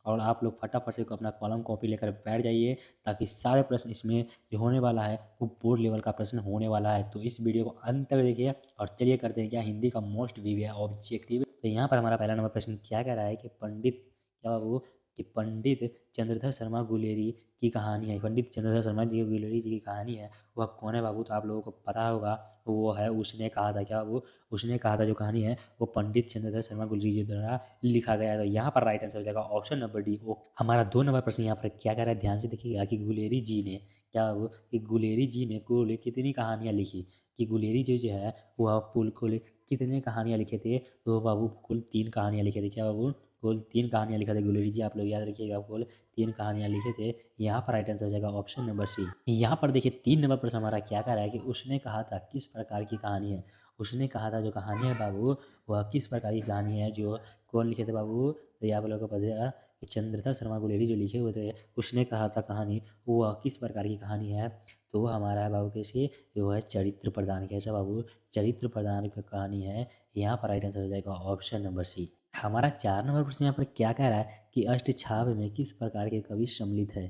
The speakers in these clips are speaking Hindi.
और आप लोग फटाफट से अपना कलम कॉपी लेकर बैठ जाइए, ताकि सारे प्रश्न इसमें जो होने वाला है वो बोर्ड लेवल का प्रश्न होने वाला है। तो इस वीडियो को अंत तक देखिए और चलिए करते हैं क्या हिंदी का मोस्ट वीवी ऑब्जेक्टिव। तो यहाँ पर हमारा पहला नंबर प्रश्न क्या कह रहा है कि पंडित क्या वो कि पंडित चंद्रधर शर्मा गुलेरी की कहानी है। पंडित चंद्रधर शर्मा जी गुलेरी जी की कहानी है, वह कौन है बाबू? तो आप लोगों को पता होगा वो है उसने कहा था। क्या वो उसने कहा था जो कहानी है वो पंडित चंद्रधर शर्मा गुलेरी जी द्वारा लिखा गया है। तो यहाँ पर राइट आंसर हो जाएगा ऑप्शन नंबर डी। वो हमारा 2 नंबर प्रश्न यहाँ पर क्या कह रहा है, ध्यान से देखिएगा कि गुलेरी जी ने क्या वो कि गुलेरी जी ने कुल कितनी कहानियाँ लिखी। कि गुलेरी जी जो है वह कुल कितने कहानियाँ लिखे थे? तो बाबू कुल 3 कहानियाँ लिखे थे। क्या बाबू? कुल 3 कहानियाँ लिखा था गुलेरी जी, आप लोग याद रखिएगा, कुल 3 कहानियाँ लिखे थे। यहाँ पर राइट आंसर हो जाएगा ऑप्शन नंबर सी। यहाँ पर देखिए 3 नंबर प्रश्न हमारा क्या कह रहा है कि उसने कहा था किस प्रकार की कहानी है। उसने कहा था जो कहानी है बाबू वह किस प्रकार की कहानी है, जो कौन लिखे थे बाबू? तो ये आप लोगों को पता है कि चंद्रधर शर्मा गुलेरी जो लिखे हुए थे, उसने कहा था कहानी वह किस प्रकार की कहानी है। तो वो हमारा है बाबू कैसे, वो है चरित्र प्रदान। कैसा बाबू? चरित्र प्रदान की कहानी है। यहाँ पर राइट आंसर हो जाएगा ऑप्शन नंबर सी। हमारा 4 नंबर प्रश्न यहाँ पर क्या कह रहा है कि अष्टछाव में किस प्रकार के कवि सम्मिलित है।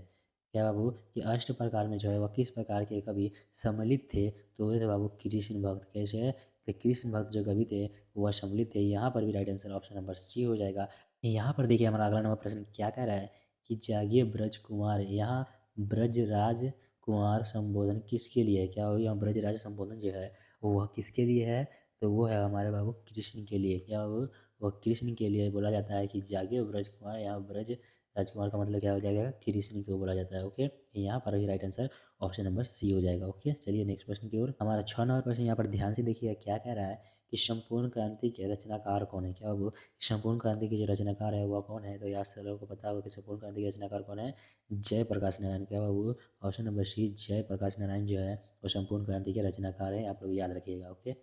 क्या बाबू? कि अष्ट प्रकार में जो है वह किस प्रकार के कवि सम्मिलित थे? तो ये थे बाबू कृष्ण भक्त। कैसे है? तो कृष्ण भक्त जो कवि थे वह सम्मिलित थे। यहाँ पर भी right answer option number C हो जाएगा। यहाँ पर देखिए हमारा अगला नंबर प्रश्न क्या कह रहा है कि जागिए ब्रज कुमार। यहाँ ब्रजराज कुमार संबोधन किसके लिए है? क्या हो? यहाँ ब्रजराज संबोधन जो है वह किसके लिए है? तो वो है हमारे बाबू कृष्ण के लिए। क्या बाबू? वह कृष्ण के लिए बोला जाता है कि जागे ब्रज कुमार। यहाँ ब्रज राजकुमार का मतलब क्या हो जाएगा? कृष्ण को बोला जाता है। ओके, यहाँ पर भी right answer option number C हो जाएगा। ओके, चलिए नेक्स्ट प्रश्न की ओर। हमारा 6 नंबर प्रश्न यहाँ पर ध्यान से देखिए क्या कह रहा है कि संपूर्ण क्रांति के रचनाकार कौन है। क्या बाबू? संपूर्ण क्रांति के जो रचनाकार है वह कौन है? तो यार सर लोगों को पता होगा कि संपूर्ण क्रांति के रचनाकार कौन है? जयप्रकाश नारायण। क्या बाबू? Option number C Jayaprakash Narayan जो है वो संपूर्ण क्रांति के रचनाकार है, आप लोग याद रखिएगा। ओके,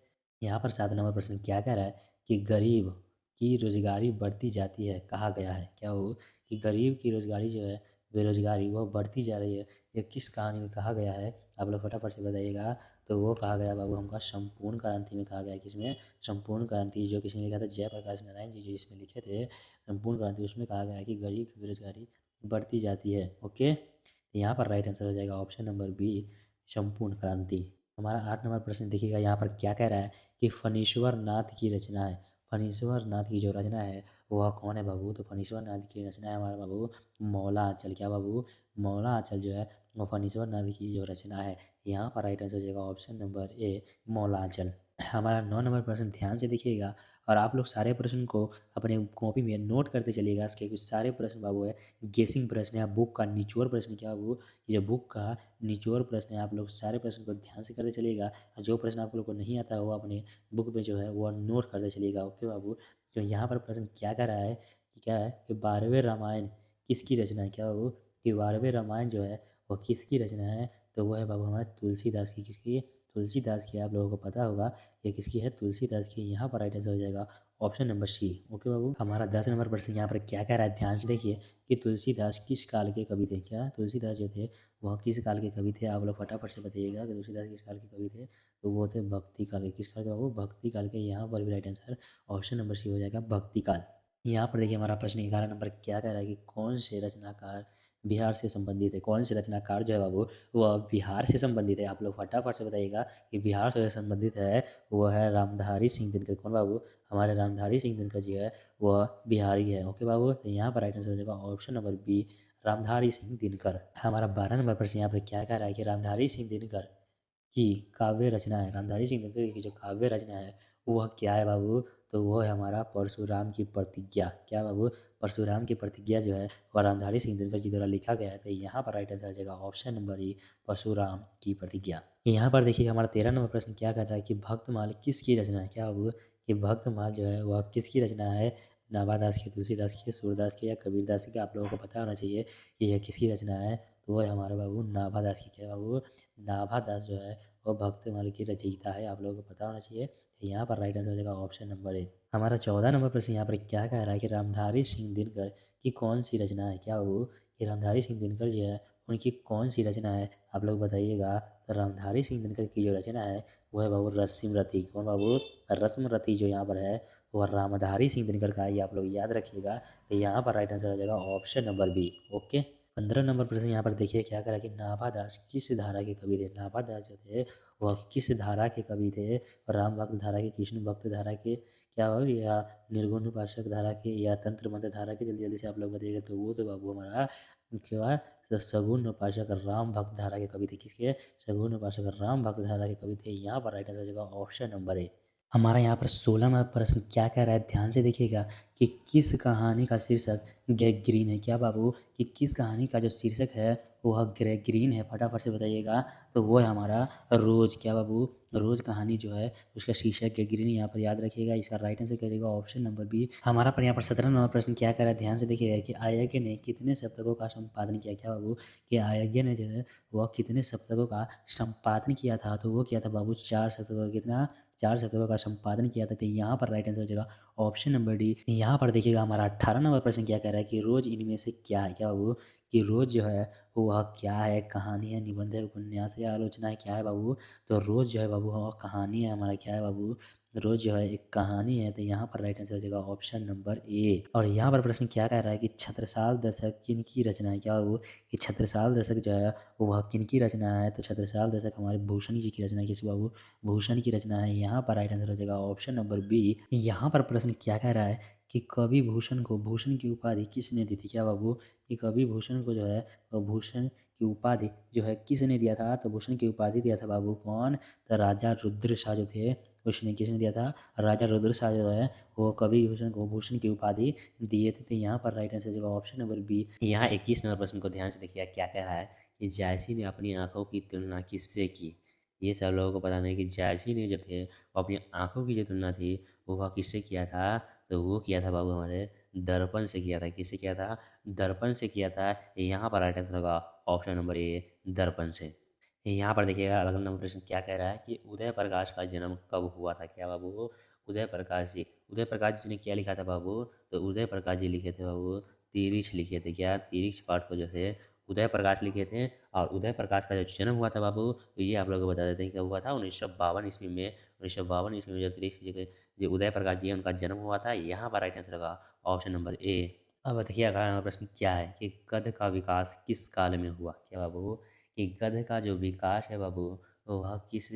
यहाँ पर 7 नंबर प्रश्न क्या कह रहा है कि गरीब की रोजगारी बढ़ती जाती है, कहा गया है। क्या वो कि गरीब की रोजगारी जो है बेरोजगारी वह बढ़ती जा रही है, ये किस कहानी में कहा गया है? आप लोग फटाफट से बताइएगा। तो वो कहा गया बाबू हमका संपूर्ण क्रांति में कहा गया है। किसमें? संपूर्ण क्रांति जो किसने लिखा था? जयप्रकाश नारायण जी जो इसमें लिखे थे संपूर्ण क्रांति, उसमें कहा गया है कि गरीब की बेरोजगारी बढ़ती जाती है। ओके, यहाँ पर राइट आंसर हो जाएगा ऑप्शन नंबर बी संपूर्ण क्रांति। हमारा 8 नंबर प्रश्न देखिएगा यहाँ पर क्या कह रहा है कि फणीश्वर नाथ की रचना है। फणीश्वर नाथ की जो रचना है वह कौन है बाबू? तो फणीश्वर नाथ की रचना है हमारा बाबू मौला आंचल। क्या बाबू? मौला आंचल जो है वो फणीश्वर नाथ की जो रचना है। यहाँ पर राइट आंसर हो जाएगा ऑप्शन नंबर ए मौला आंचल। हमारा 9 नंबर प्रश्न ध्यान से देखिएगा और आप लोग सारे प्रश्न को अपने कॉपी में नोट करते चलिएगा। इसके कुछ सारे प्रश्न बाबू है गेसिंग प्रश्न है, बुक का निचोड़ प्रश्न। क्या बाबू? ये जो बुक का निचोड़ प्रश्न है, आप लोग सारे प्रश्न को ध्यान से करते चलिएगा। और जो प्रश्न आप लोग को नहीं आता है वो अपने बुक में जो है वो नोट करते चलिएगा। ओके बाबू, तो यहाँ पर प्रश्न क्या कर रहा है कि क्या है कि 12वें रामायण किसकी रचना है। क्या बाबू? कि 12वें रामायण जो है वह किसकी रचना है? तो वो है बाबू हमारे तुलसीदास की। किसकी? तुलसीदास की। आप लोगों को पता होगा ये किसकी है? तुलसीदास की। यहाँ पर राइट आंसर हो जाएगा ऑप्शन नंबर सी। ओके बाबू, हमारा 10 नंबर प्रश्न यहाँ पर क्या कह रहा है, ध्यान से देखिए कि तुलसीदास किस काल के कवि थे। क्या तुलसीदास जो थे वह किस काल के कवि थे? आप लोग फटाफट से बताइएगा कि तुलसीदास किस काल के कवि थे। तो वो थे भक्ति काल के। किस काल के बाबू? भक्ति काल के। यहाँ पर भी right answer option number C हो जाएगा भक्ति काल। यहाँ पर देखिए हमारा प्रश्न 11 नंबर क्या कह रहा है कि कौन से रचनाकार बिहार से संबंधित है। कौन से रचनाकार जो है बाबू वह बिहार से संबंधित है? आप लोग फटाफट से बताइएगा कि बिहार से संबंधित है वो है रामधारी सिंह दिनकर। कौन बाबू? हमारे रामधारी सिंह दिनकर जी है वह बिहारी है। ओके बाबू, तो यहाँ पर राइट आंसर हो जाएगा option number B Ramdhari Singh Dinkar. हमारा 12 नंबर प्रश्न यहाँ पर क्या कह रहा है कि रामधारी सिंह दिनकर की काव्य रचना है। रामधारी सिंह दिनकर की जो काव्य रचना है वह क्या है बाबू? तो वो है हमारा परशुराम की प्रतिज्ञा। क्या बाबू? परशुराम की प्रतिज्ञा जो है वह रामधारी सिंह दिनकर जी द्वारा लिखा गया है। तो यहाँ पर राइट आंसर आ जाएगा ऑप्शन नंबर ई परशुराम की प्रतिज्ञा। यहाँ पर देखिए हमारा 13 नंबर प्रश्न क्या कहता है कि भक्तमाल किसकी रचना है। क्या बाबू? कि भक्तमाल जो है वह किसकी रचना है? नाभादास की, तुलसीदास की, सूरदास की या कबीरदास की। आप लोगों को पता होना चाहिए कि यह किसकी रचना है। तो वो है हमारे बाबू नाभादास की। क्या बाबू? नाभादास जो है वो भक्तमाल की रचयिता है, आप लोगों को पता होना चाहिए। तो यहाँ पर राइट आंसर हो जाएगा ऑप्शन नंबर ए। हमारा 14 नंबर प्रश्न यहाँ पर क्या कह रहा है कि रामधारी सिंह दिनकर की कौन सी रचना है। क्या वो कि रामधारी सिंह दिनकर जो है उनकी कौन सी रचना है? आप लोग बताइएगा। तो रामधारी सिंह दिनकर की जो रचना है वो है बाबू रश्मि रथी। कौन बाबू? रश्मि रथी जो यहाँ पर है वह रामधारी सिंह दिनकर का है, ये आप लोग याद रखिएगा। तो यहाँ पर राइट आंसर हो जाएगा option number B. Okay, 15 number प्रश्न यहाँ पर देखिए क्या करा कि नाभादास किस धारा के कवि थे। नाभादास जो थे वह किस धारा के कवि थे। राम भक्त धारा के, कृष्ण भक्त धारा के, क्या हो, या निर्गुण उपासक धारा के, या तंत्र मंत्र धारा के। जल्दी जल्दी से आप लोग बताइएगा। तो वो तो बाबू हमारा क्या, तो सगुन उपासक राम भक्त धारा के कवि थे। किसके, सगुन उपासक राम भक्त धारा के कवि थे। यहाँ पर राइट आंसर हो जाएगा ऑप्शन नंबर ए। हमारा यहाँ पर 16वां प्रश्न क्या कह रहा है, ध्यान से देखिएगा कि किस कहानी का शीर्षक ग्रीन है। क्या बाबू, कि किस कहानी का जो शीर्षक है वह ग्रीन है, फटाफट से बताइएगा। तो वो है हमारा रोज। क्या बाबू, रोज कहानी जो है उसका शीर्षक ग्रीन, यहाँ पर याद रखिएगा। इसका राइट आंसर करिएगा ऑप्शन नंबर बी। हमारा पर यहाँ पर 17वां प्रश्न क्या कह रहा है, ध्यान से देखिएगा कि आयज्ञ ने कितने सप्तकों का संपादन किया। क्या बाबू, कि आयज्ञ ने जो है वह कितने सप्तकों का संपादन किया था। तो वो किया था बाबू 4 सप्तकों का। कितना, 4 शतकों का संपादन किया था। तो यहाँ पर राइट आंसर हो जाएगा ऑप्शन नंबर डी। यहाँ पर देखिएगा हमारा 18 नंबर प्रश्न क्या कह रहा है कि रोज इनमें से क्या है। क्या बाबू, कि रोज जो है वह क्या है, कहानी है, निबंध है, उपन्यास है, आलोचना है, क्या है बाबू। तो रोज जो है बाबू वह कहानी है हमारा। क्या है बाबू, रोज जो है एक कहानी है। तो यहाँ पर राइट आंसर हो जाएगा ऑप्शन नंबर ए। और यहाँ पर प्रश्न क्या कह रहा है कि छत्रसाल दशक किन की रचना है। क्या बाबू, कि छत्रसाल दशक जो है वह किन की रचना है। तो छत्रसाल दशक हमारे भूषण जी की रचना है। किस बाबू, भूषण की रचना है। यहाँ पर राइट आंसर हो जाएगा ऑप्शन नंबर बी। यहाँ पर प्रश्न क्या कह रहा है कि कवि भूषण को भूषण की उपाधि किसने दी थी। क्या बाबू, कि कवि भूषण को जो है भूषण की उपाधि जो है किसने दिया था। तो भूषण की उपाधि दिया था बाबू कौन, तो राजा रुद्र शाह जो थे उसने, किसने दिया था, राजा रुद्र शाह जो है वो कवि भूषण को भूषण की उपाधि दिए थे। तो यहाँ पर राइट आंसर हो जाएगा ऑप्शन नंबर बी। यहाँ 21 नंबर प्रश्न को ध्यान से देखिए क्या कह रहा है कि जायसी ने अपनी आंखों की तुलना किससे की। ये सब लोगों को पता नहीं कि जायसी ने जो थे वो अपनी आंखों की जो तुलना थी वो वह किससे किया था। तो वो किया था बाबू हमारे दर्पण से किया था। किससे किया था, दर्पण से किया था। यहाँ पर राइट आंसर होगा ऑप्शन नंबर ए, दर्पण से। यहाँ पर देखिएगा अलग नंबर प्रश्न क्या कह रहा है कि उदय प्रकाश का जन्म कब हुआ था। क्या बाबू, उदय प्रकाश जी, उदय प्रकाश जी ने क्या लिखा था बाबू। तो उदय प्रकाश जी लिखे थे बाबू तिरिछ लिखे थे। क्या, तिरिछ पाठ को जो थे उदय प्रकाश लिखे थे। और उदय प्रकाश का जो जन्म हुआ था बाबू, तो ये आप लोगों को बता देते हैं क्या हुआ था 1952 ईस्वी में। 1952 ईस्वी में जो तिरिछ जी के जो उदय प्रकाश जी है उनका जन्म हुआ था। यहाँ पर राइट आंसर होगा ऑप्शन नंबर ए। अब देखिए अगला प्रश्न क्या है कि गद्य का विकास किस काल में हुआ। क्या बाबू, कि गद्य का जो विकास है बाबू वह किस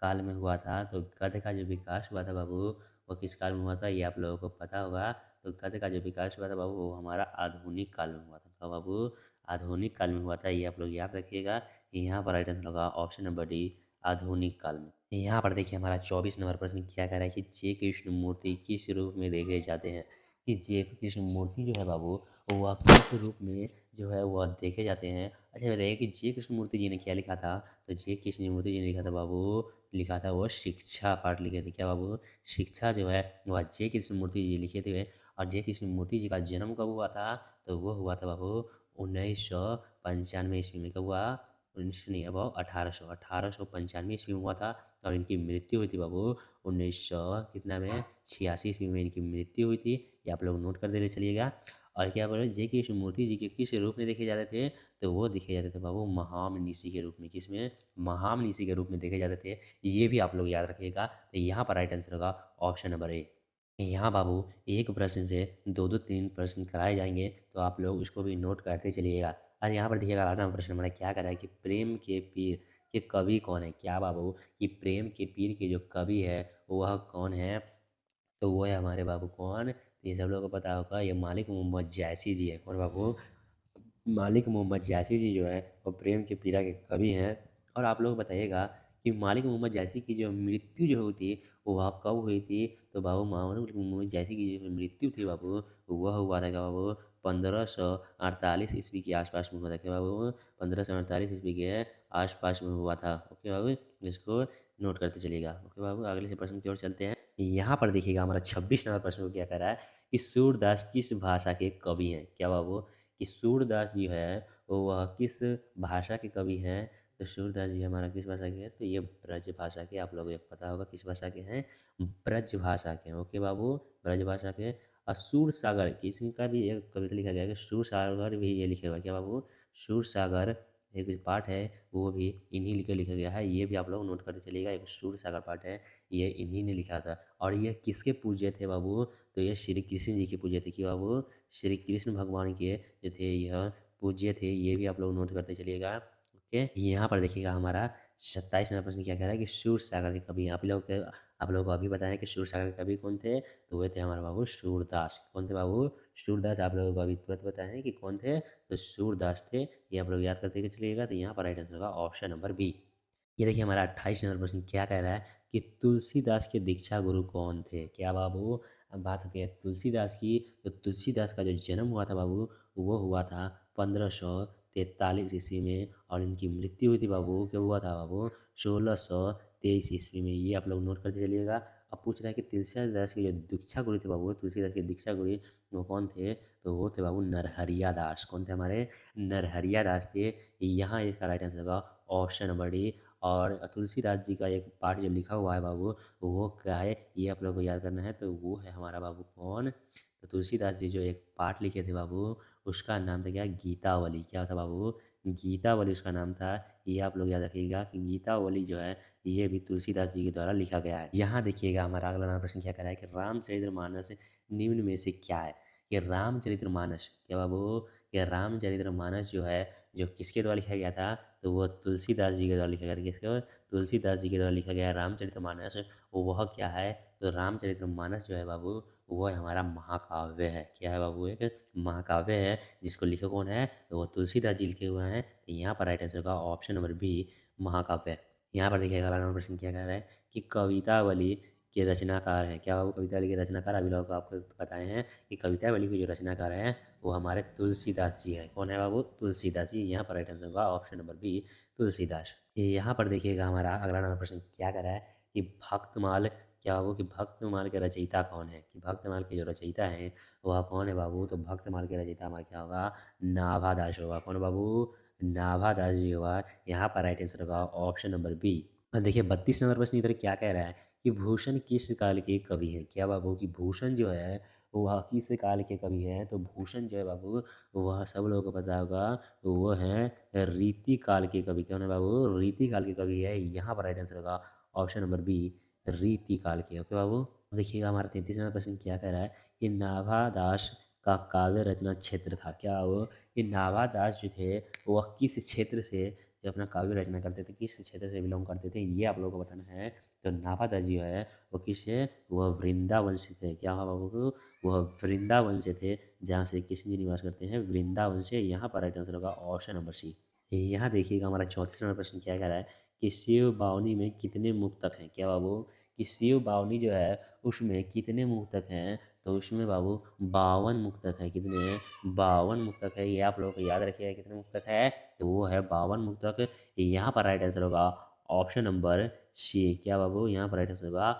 काल में हुआ था। तो गद्य का जो विकास हुआ था बाबू वह किस काल में हुआ था, ये आप लोगों को पता होगा। तो गद्य का जो विकास हुआ था बाबू वो हमारा आधुनिक काल में हुआ था। तो बाबू आधुनिक काल में हुआ था, ये आप लोग याद रखिएगा। यहाँ पर राइट आंसर होगा ऑप्शन नंबर डी, आधुनिक काल में। यहाँ पर देखिए हमारा 24 नंबर प्रश्न क्या कह रहा है कि जे कृष्ण मूर्ति किस रूप में देखे जाते हैं। कि जे कृष्ण मूर्ति जो है बाबू वह किस रूप में जो है वह देखे जाते हैं। अच्छा बताइए कि जे कृष्ण मूर्ति जी ने क्या लिखा था। तो जे कृष्ण मूर्ति जी ने लिखा था बाबू, लिखा था वो शिक्षा पाठ लिखे थे। क्या बाबू, शिक्षा जो है वह जे कृष्ण मूर्ति जी लिखे थे। और जे कृष्ण मूर्ति जी का जन्म कब हुआ था। तो वो हुआ था बाबू 1995 ईस्वी में। कब हुआ, 19 नहीं अब 1895 ईस्वी में हुआ था। और इनकी मृत्यु हुई थी बाबू 1900 कितना में, 86 ईस्वी में इनकी मृत्यु हुई थी। ये आप लोग नोट कर दे चलिएगा। और क्या बोले, जे कृष्ण मूर्ति जी के किस रूप में देखे जाते थे। तो वो देखे जाते थे बाबू महामनीषी के रूप में। किसमें, महामनीषी के रूप में देखे जाते थे। ये भी आप लोग याद रखिएगा। तो यहाँ पर राइट आंसर होगा ऑप्शन नंबर ए। यहाँ बाबू एक प्रश्न से दो दो तीन प्रश्न कराए जाएंगे, तो आप लोग उसको भी नोट करते चलिएगा। और यहाँ पर देखिएगा 8वां प्रश्न हमारा क्या कर रहा है कि प्रेम के पीर के कवि कौन है। क्या बाबू, कि प्रेम के पीर के जो कवि है वह कौन है। तो वो है हमारे बाबू कौन, तो ये सब लोगों को पता होगा, ये मालिक मोहम्मद जायसी जी है। कौन बाबू, मालिक मोहम्मद जायसी जी जो है वो प्रेम के पीड़ा के कवि हैं। और आप लोग बताइएगा कि मालिक मोहम्मद जायसी की जो मृत्यु जो हुई थी वो वह कब हुई थी। तो बाबू मालिक मोहम्मद जायसी की जो मृत्यु थी बाबू वह हुआ था क्या बाबू 1548 ईस्वी के आसपास में हुआ था। क्या बाबू 1548 ईस्वी के आसपास में हुआ था। ओके बाबू, इसको नोट करते चलिएगा। ओके बाबू, अगले से प्रश्न की ओर चलते हैं। यहाँ पर देखिएगा हमारा 26 नंबर प्रश्न को क्या कर रहा है कि सूरदास किस भाषा के कवि हैं। क्या बाबू, कि सूरदास जी है वो वह किस भाषा के कवि हैं। तो सूरदास जी हमारा किस भाषा के हैं, तो ये ब्रज भाषा के, आप लोगों को पता होगा किस भाषा के हैं, ब्रज भाषा के। ओके बाबू, ब्रज भाषा के। और सूर सागर किसी का भी एक कविता लिखा गया है कि सूर सागर भी ये लिखे हुआ है। क्या बाबू, सूर सागर एक पार्ट है वो भी इन्हीं लिखे लिखा गया है, ये भी आप लोग नोट करते चलिएगा। एक सूर सागर पार्ट है, ये इन्हीं ने लिखा था। और ये किसके पूज्य थे बाबू, तो ये श्री कृष्ण जी के पूज्य थे कि बाबू श्री कृष्ण भगवान के जो थे यह पूज्य थे, ये भी आप लोग नोट करते चलिएगा। ओके, यहाँ पर देखिएगा हमारा 27 नंबर प्रश्न क्या कह रहा है कि सूर सागर के कवि, आप लोग को अभी बताएं कि सूर सागर के कवि कौन थे, तो वे थे हमारे बाबू सूरदास। कौन थे बाबू, सूरदास। आप लोगों को अभी तुरंत बताएं कि कौन थे, तो सूरदास थे। ये आप लोग याद करते चलिएगा। तो यहाँ पर राइट आंसर होगा ऑप्शन नंबर बी। ये देखिए हमारा 28 नंबर प्रश्न क्या कह रहा है कि तुलसीदास के दीक्षा गुरु कौन थे। क्या बाबू, अब बात होती है तुलसीदास की, तो तुलसीदास का जो जन्म हुआ था बाबू, वो हुआ था 1543 ईस्वी में, और इनकी मृत्यु हुई थी बाबू, क्या हुआ था बाबू, 1623 ईस्वी में। ये आप लोग नोट करते चलिएगा। अब पूछ रहा है कि तुलसीदास के जो दीक्षा गुरु थे बाबू, तुलसीदास के दीक्षा गुरु वो कौन थे, तो वो थे बाबू नरहरिया दास। कौन थे हमारे, नरहरिया दास थे। यहाँ इसका राइट आंसर होगा ऑप्शन नंबर डी। और तुलसीदास जी का एक पाठ जो लिखा हुआ है बाबू, वो क्या है, ये आप लोग को याद करना है। तो वो है हमारा बाबू कौन, तो तुलसीदास जी जो एक पाठ लिखे थे बाबू, उसका नाम था क्या, गीतावली। क्या था बाबू, गीतावली उसका नाम था। ये आप लोग याद रखिएगा कि गीतावली जो है ये भी तुलसीदास जी के द्वारा लिखा गया है। यहाँ देखिएगा हमारा अगला प्रश्न क्या कह रहा है कि रामचरितमानस निम्न में से क्या है। ये रामचरितमानस, क्या बाबू, ये रामचरितमानस जो है, जो किसके द्वारा लिखा गया था, तो वो तुलसीदास जी के द्वारा लिखा गया था। किसके, तुलसीदास जी के द्वारा लिखा गया रामचरितमानस। वह क्या है, तो रामचरितमानस जो है बाबू, वो हमारा महाकाव्य है। क्या है बाबू, एक महाकाव्य है, जिसको लिखे कौन है, तो वो तुलसीदास जी लिखे हुए हैं। तो यहाँ पर राइट आंसर होगा ऑप्शन नंबर बी, महाकाव्य। यहाँ पर देखिएगा अगला प्रश्न क्या कह रहा है कि कवितावली के रचनाकार हैं। क्या बाबू, कवितावली के रचनाकार अभी लोग आपको बताए हैं कि कवितावली के जो रचनाकार हैं वो हमारे तुलसीदास जी हैं। कौन है बाबू, तुलसीदास जी। यहाँ पर राइट आंसर होगा ऑप्शन नंबर बी, तुलसीदास। यहाँ पर देखिएगा हमारा अगला नंबर प्रश्न क्या कह रहा है कि भक्तमाल, क्या बाबू, कि भक्तमाल के रचयिता कौन है, कि भक्तमाल के जो रचयिता हैं वह कौन है बाबू, तो भक्तमाल के रचयिता हमारा क्या होगा, नाभादास होगा। कौन बाबू, नाभादास जी होगा। यहाँ पर राइट आंसर होगा ऑप्शन नंबर बी। और देखिए 32 नंबर प्रश्न इधर क्या कह रहा है कि भूषण किस काल के कवि हैं। क्या बाबू, कि भूषण जो है वह किस काल के कवि हैं, तो भूषण जो है बाबू वह सब लोगों को पता होगा, वो हैं रीति काल के कवि। कौन है बाबू, रीति काल के कवि है। यहाँ पर राइट आंसर होगा ऑप्शन नंबर बी, रीति काल के। ओके बाबू, देखिएगा हमारा 33वां प्रश्न क्या कह रहा है कि नाभादास का काव्य रचना क्षेत्र था। क्या वो, कि नाभादास जो थे वह किस क्षेत्र से जो अपना काव्य रचना करते थे, किस क्षेत्र से बिलोंग करते थे, ये आप लोगों को बताना है। तो नाभादास जी है वो किस है, वह वृंदावन से थे। क्या हुआ बाबू को, वह वृंदावन से थे, जहाँ श्री कृष्ण जी निवास करते हैं, वृंदावन से। यहाँ पर राइट आंसर होगा ऑप्शन नंबर सी। यहाँ देखिएगा हमारा 34 नंबर प्रश्न क्या कह रहा है कि शिव बावनी में कितने मुक्तक हैं। क्या बाबू, कि शिव बावनी जो है उसमें कितने मुक्तक हैं, तो उसमें बाबू 52 मुक्तक है। कितने, 52 मुक्तक है। ये आप लोगों को याद रखिएगा कितने मुक्तक है, तो वो है 52 मुक्तक। यहाँ पर राइट आंसर होगा ऑप्शन नंबर सी। क्या बाबू, यहाँ पर राइट आंसर होगा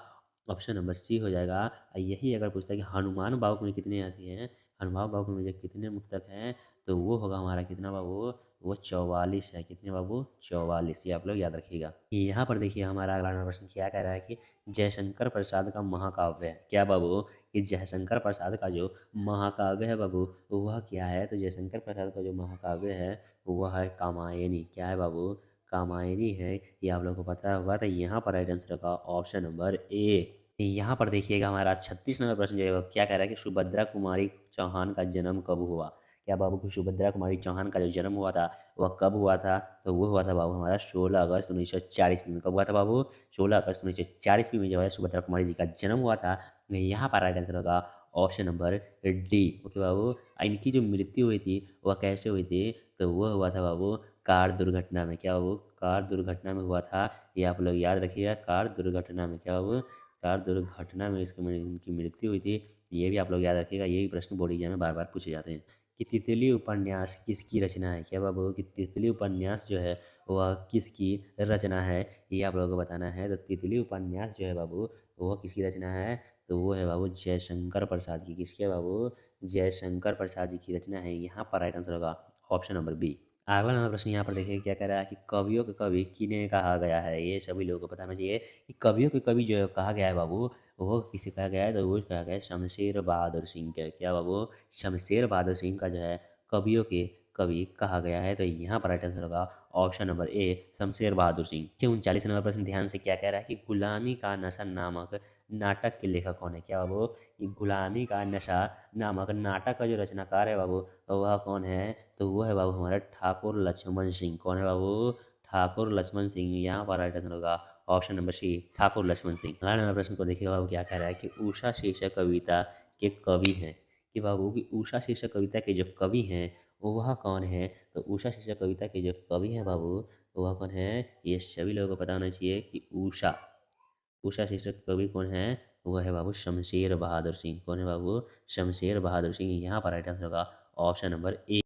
ऑप्शन नंबर सी हो जाएगा। यही अगर पूछता है कि हनुमान बाबू में कितने आती हैं, हनुमान बाबू में जो कितने मुक्तक हैं, तो वो होगा हमारा कितना बाबू, वो 44 है। कितने बाबू, 44। ये आप लोग याद रखिएगा। यहाँ पर देखिए हमारा अगला प्रश्न क्या कह रहा है कि जयशंकर प्रसाद का महाकाव्य है। क्या बाबू, कि जयशंकर प्रसाद का जो महाकाव्य है बाबू वह क्या है, तो जयशंकर प्रसाद का जो महाकाव्य है वह है कामायनी। क्या है बाबू, कामायनी है। ये आप लोगों को पता होगा। तो यहाँ पर राइट आंसर होगा ऑप्शन नंबर ए। यहाँ पर देखिएगा हमारा 36 नंबर प्रश्न जो है वो क्या कह रहा है कि सुभद्रा कुमारी चौहान का जन्म कब हुआ। क्या बाबू, की सुभद्रा कुमारी चौहान का जो जन्म हुआ था वह कब हुआ था, तो वो हुआ था बाबू हमारा 16 अगस्त 1940 में। कब हुआ था बाबू, 16 अगस्त 1940 में जो है सुभद्रा कुमारी जी का जन्म हुआ था। यहाँ पर राइट आंसर होगा ऑप्शन नंबर डी। ओके बाबू, इनकी जो मृत्यु हुई थी वह कैसे हुई थी, तो वह हुआ था बाबू कार दुर्घटना में। क्या बाबू, कार दुर्घटना में हुआ था। ये आप लोग याद रखिएगा, कार दुर्घटना में। क्या बाबू, कार दुर्घटना में इनकी मृत्यु हुई थी। ये भी आप लोग याद रखिएगा, ये भी प्रश्न बोर्ड एग्जाम में बार बार पूछे जाते हैं कि तितली उपन्यास किसकी रचना है। क्या बाबू, कि तितली उपन्यास जो है वह किसकी रचना है, ये आप लोगों को बताना है। तो तितली उपन्यास जो है बाबू वह किसकी रचना है, तो वो है बाबू जयशंकर प्रसाद की। किसकी है बाबू, जयशंकर प्रसाद जी की रचना है। यहाँ पर राइट आंसर होगा ऑप्शन नंबर बी। अगला नंबर प्रश्न यहाँ पर देखिए क्या कह रहा है कि कवियों के कवि किन्हें कहा गया है। ये सभी लोगों को बताना चाहिए कि कवियों के कवि जो है कहा गया है बाबू, वो किसे कहा गया है, तो वो कहा गया है शमशेर बहादुर सिंह के। क्या बाबू, शमशेर बहादुर सिंह का जो है कवियों के कवि कहा गया है? तो यहाँ पर राइट आंसर होगा option number A Shamsher Bahadur Singh. के 39 नंबर प्रश्न ध्यान से क्या कह रहा है कि गुलामी का नशा नामक नाटक के लेखक कौन है? क्या बाबू, ये गुलामी का नशा नामक नाटक का जो रचनाकार है बाबू, वह कौन है? तो वो है बाबू हमारा ठाकुर लक्ष्मण सिंह। कौन है बाबू? ठाकुर लक्ष्मण सिंह। यहाँ पर राइट आंसर होगा option number C Thakur Lakshman Singh. अगला नंबर प्रश्न को देखिएगा बाबू क्या कह रहा है कि उषा शीर्षक कविता के कवि हैं। कि बाबू की उषा शीर्षक कविता के जो कवि हैं वह कौन है? तो उषा शीर्षक कविता के जो कवि हैं बाबू वह कौन है? ये सभी लोगों को पता होना चाहिए कि उषा उषा शीर्षक कवि कौन है? वह है बाबू शमशेर बहादुर सिंह। कौन है बाबू? शमशेर बहादुर सिंह। यहाँ पर राइट आंसर होगा ऑप्शन नंबर ए।